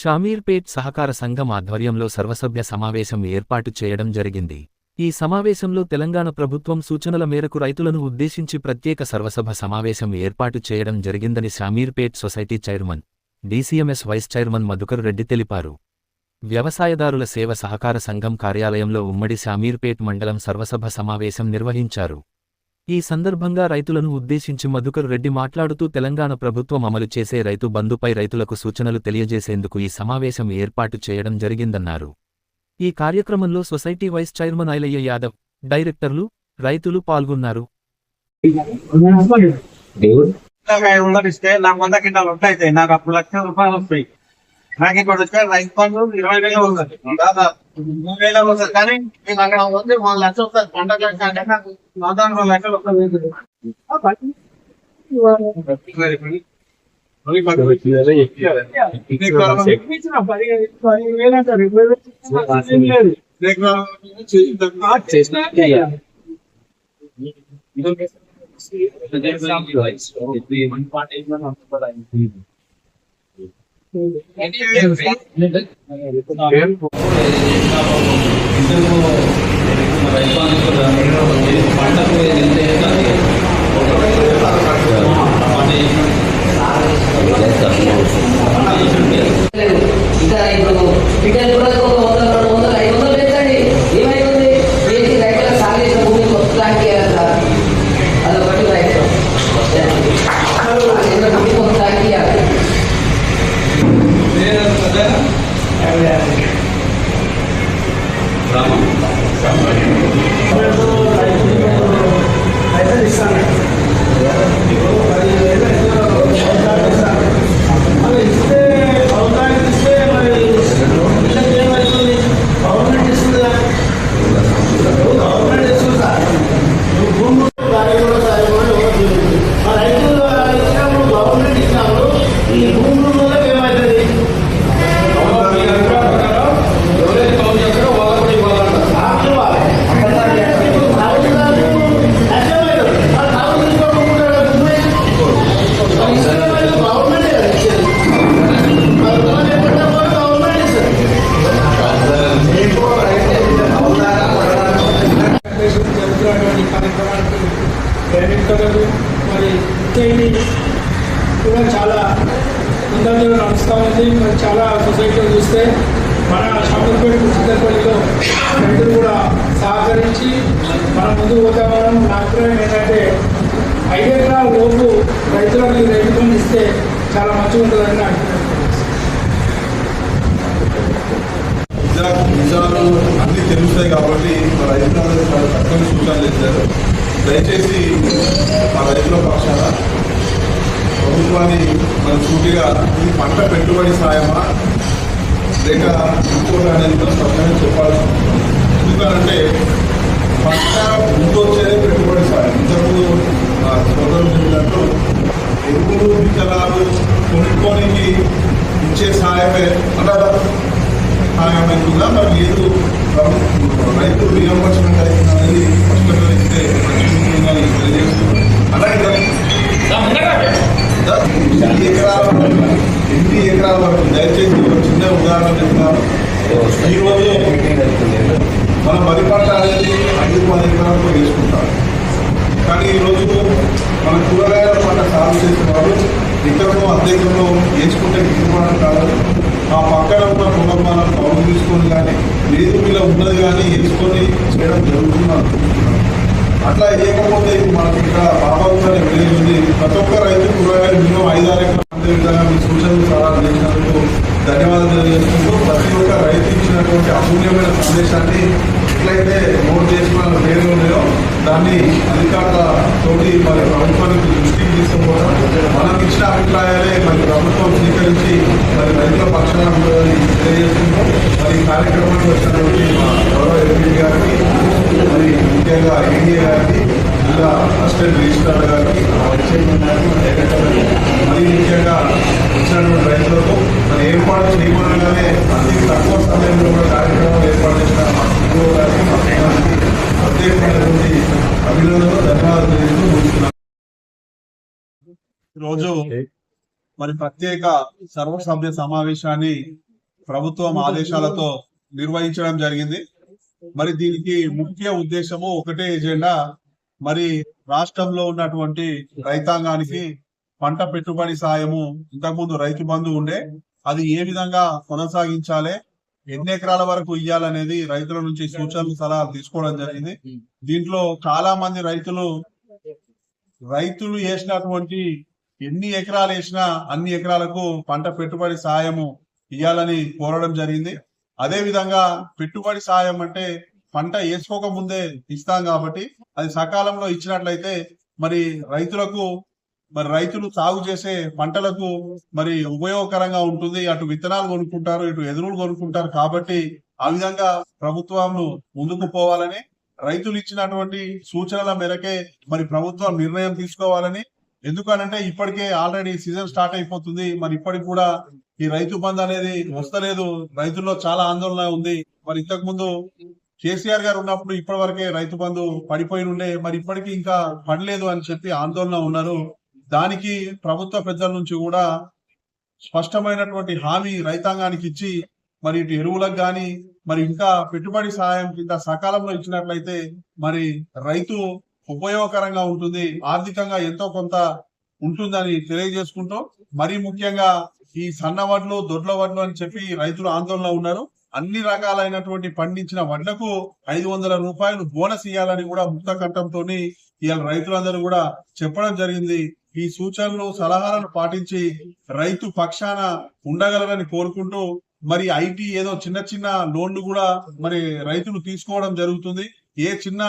షామీర్పేట్ సహకార సంఘం ఆధ్వర్యంలో సర్వసభ్య సమావేశం ఏర్పాటు చేయడం జరిగింది. ఈ సమావేశంలో తెలంగాణ ప్రభుత్వం సూచనల మేరకు రైతులను ఉద్దేశించి ప్రత్యేక సర్వసభ సమావేశం ఏర్పాటు చేయడం జరిగిందని Shamirpet society chairman, DCMS vice chairman Madhukar Reddy తెలిపారు. వ్యవసాయదారుల సేవ సహకార సంఘం కార్యాలయంలో ఉమ్మడి షామీర్పేట్ మండలం సర్వసభ సమావేశం నిర్వహించారు. ఈ సందర్భంగా రైతులను ఉద్దేశించి మధుకర్ రెడ్డి మాట్లాడుతూ తెలంగాణ ప్రభుత్వం అమలు చేసే రైతు బంధుపై రైతులకు సూచనలు తెలియజేసేందుకు ఈ సమావేశం ఏర్పాటు చేయడం జరిగిందన్నారు. ఈ కార్యక్రమంలో society vice chairman Ailaiah Yadav, డైరెక్టర్లు, రైతులు పాల్గొన్నారు. నాకు ఇప్పుడు వచ్చే రైతు బంధు 20,000 వస్తుంది, 3,000 వస్తుంది. కానీ మీకు అక్కడ వస్తే 1 లక్ష వస్తుంది. పంట లక్ష అంటే నాకు 2 లక్షలు వస్తుంది. మరి కూడా చాలా అందరితో నడుస్తూ ఉంది. మరి చాలా సొసైటీలో చూస్తే మన షామీర్పేట సిద్ధపల్లిలో రైతులు కూడా సహకరించి మనం ముందుకు పోతామని నా అభిప్రాయం ఏంటంటే 5 ఎకరాల లోపు రైతులకు రైతు బంధు ఇస్తే చాలా మంచిగా ఉంటుందని నా నిజాలు అన్నీ తెలుస్తాయి. కాబట్టి మా రైతులందరూ చాలా చక్కని సూచనలు ఇచ్చారు. దయచేసి మా రైతుల పక్షాన ప్రభుత్వాన్ని మనం సూటిగా ఈ పంట పెట్టుబడి సాయమా లేక ఇంకోటి అనేది కూడా స్పష్టంగా చెప్పాల్సి ఉంటుంది. ఎందుకంటే పంట ముందు వచ్చేదే పెట్టుబడి సాయం. ఇంతకుముందు సోదరులు చెప్పినట్టు ఎరువులు విత్తనాలు కొనుక్కోనికి ఇచ్చే సాయమే అంటారా సాయం అవుతుందా మరి లేదు రైతు రియంబర్స్మెంట్ అవుతుంది అనేది స్పష్టంగా ఇస్తే మంచి తెలియజేస్తుంది. అలాగే 8 ఎకరాల వరకు దయచేసి ఒక చిన్న ఉదాహరణ చెప్తాను. ఈరోజు మన వరి పంట అనేది 5-10 ఎకరాలతో వేసుకుంటాం. కానీ ఈరోజు మన కూరగాయల పంట సాగు చేసిన వాళ్ళు ఎకరంలో అద్దెకరంలో వేసుకుంటే గిట్టుబాటు కాదు. ఆ పక్కన ఉన్న కుటుంబాలను కౌలు తీసుకొని కానీ లేదు వీళ్ళ ఉన్నది కానీ వేసుకొని చేయడం జరుగుతున్నారు. అట్లా వేయకపోతే మనకి ఇక్కడ బాబాబుని విలేజ్ ఉంది. ప్రతి ఒక్క రైతు కూరగాయలు మినిమం 5-6 ఎకరాలు అందే విధంగా మీ సూచనలు సలహాలు చేసినందుకు ధన్యవాదాలు తెలియజేసుకుంటూ ప్రతి ఒక్క రైతు ఇచ్చినటువంటి అమూల్యమైన సందేశాన్ని ఎట్లయితే నోట్ చేసి మన పేర్లు ఉన్నాయో దాన్ని అధికారులతోటి మరి ప్రభుత్వానికి దృష్టికి తీసుకుపోవడం మనం ఇచ్చిన అభిప్రాయాలే మరి ప్రభుత్వం స్వీకరించి మరి రైతుల పక్షాన తెలియజేస్తుందో మరి కార్యక్రమానికి వచ్చినటువంటి మా గౌరవ ఎంపీ గారికి మరి ముఖ్యంగా ఏడీఏ గారికి జిల్లా అసిస్టెంట్ రిజిస్ట్రార్ గారికి మరి ముఖ్యంగా వచ్చినటువంటి రైతులకు మరి ఏర్పాటు చేయమనగానే అతి తక్కువ సమయంలో కూడా కార్యక్రమాలు ఏర్పాటు చేసిన మా సిఓ గారికి మా ప్రత్యేకమైనటువంటి అభినందనలు ధన్యవాదాలు తెలియజేస్తూ ముగిస్తున్నాను. ఈరోజు మరి ప్రత్యేక సర్వసభ్య సమావేశాన్ని ప్రభుత్వం ఆదేశాలతో నిర్వహించడం జరిగింది. మరి దీనికి ముఖ్య ఉద్దేశము ఒకటే ఎజెండా, మరి రాష్ట్రంలో ఉన్నటువంటి రైతాంగానికి పంట పెట్టుబడి సాయము ఇంతకుముందు రైతు బంధు ఉండే, అది ఏ విధంగా కొనసాగించాలి, ఎన్ని ఎకరాల వరకు ఇయ్యాలనేది రైతుల నుంచి సూచనలు సలహాలు తీసుకోవడం జరిగింది. దీంట్లో చాలా మంది రైతులు వేసినటువంటి ఎన్ని ఎకరాలు వేసినా అన్ని ఎకరాలకు పంట పెట్టుబడి సాయము ఇయ్యాలని కోరడం జరిగింది. అదే విధంగా పెట్టుబడి సాయం అంటే పంట వేసుకోక ముందే ఇస్తాం కాబట్టి అది సకాలంలో ఇచ్చినట్లయితే మరి రైతులు సాగు చేసే పంటలకు మరి ఉపయోగకరంగా ఉంటుంది. అటు విత్తనాలు కొనుక్కుంటారు, ఇటు ఎరువులు కొనుక్కుంటారు. కాబట్టి ఆ విధంగా ప్రభుత్వం ముందుకు పోవాలని, రైతులు ఇచ్చినటువంటి సూచనల మేరకే మరి ప్రభుత్వం నిర్ణయం తీసుకోవాలని. ఎందుకనంటే ఇప్పటికే ఆల్రెడీ సీజన్ స్టార్ట్ అయిపోతుంది. మరి ఇప్పటికి కూడా ఈ రైతు బంధు అనేది వస్తలేదు. రైతుల్లో చాలా ఆందోళన ఉంది. మరి ఇంతకు ముందు కేసీఆర్ గారు ఉన్నప్పుడు ఇప్పటి వరకే రైతు బంధు పడిపోయి ఉండే, మరి ఇప్పటికీ ఇంకా పడలేదు అని చెప్పి ఆందోళన ఉన్నారు. దానికి ప్రభుత్వ పెద్దల నుంచి కూడా స్పష్టమైనటువంటి హామీ రైతాంగానికి ఇచ్చి మరి ఇటు ఎరువులకు గాని మరి ఇంకా పెట్టుబడి సహాయం కింద సకాలంలో ఇచ్చినట్లయితే మరి రైతు ఉపయోగకరంగా ఉంటుంది, ఆర్థికంగా ఎంతో కొంత ఉంటుందని తెలియజేసుకుంటూ, మరీ ముఖ్యంగా ఈ సన్న వడ్లు, దొడ్ల వడ్లు అని చెప్పి రైతులు ఆందోళన ఉన్నారు. అన్ని రకాలైనటువంటి పండించిన వడ్లకు 500 రూపాయలు బోనస్ ఇవ్వాలని కూడా ముక్త కంఠంతో ఇవాళ రైతులందరూ కూడా చెప్పడం జరిగింది. ఈ సూచనలు సలహాలను పాటించి రైతు పక్షాన ఉండగలరని కోరుకుంటూ, మరి ఐటీ ఏదో చిన్న చిన్న లోన్లు కూడా మరి రైతులు తీసుకోవడం జరుగుతుంది. ఏ చిన్న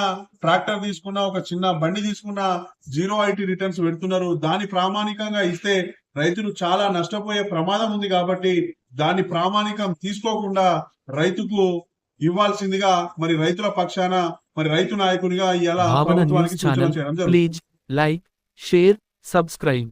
ట్రాక్టర్ తీసుకున్నా, ఒక చిన్న బండి తీసుకున్నా 0 ఐటీ రిటర్న్స్ పెడుతున్నారు. దాని ప్రామాణికంగా ఇస్తే రైతులు చాలా నష్టపోయే ప్రమాదం ఉంది. కాబట్టి దాన్ని ప్రామాణికం తీసుకోకుండా రైతుకు ఇవ్వాల్సిందిగా మరి రైతుల పక్షాన మరి రైతు నాయకునిగా ఇలా భావన ప్రభుత్వానికి న్యూస్ సూచన ఛానల్ చేయడం జరుగుతుంది. Please like, share, subscribe.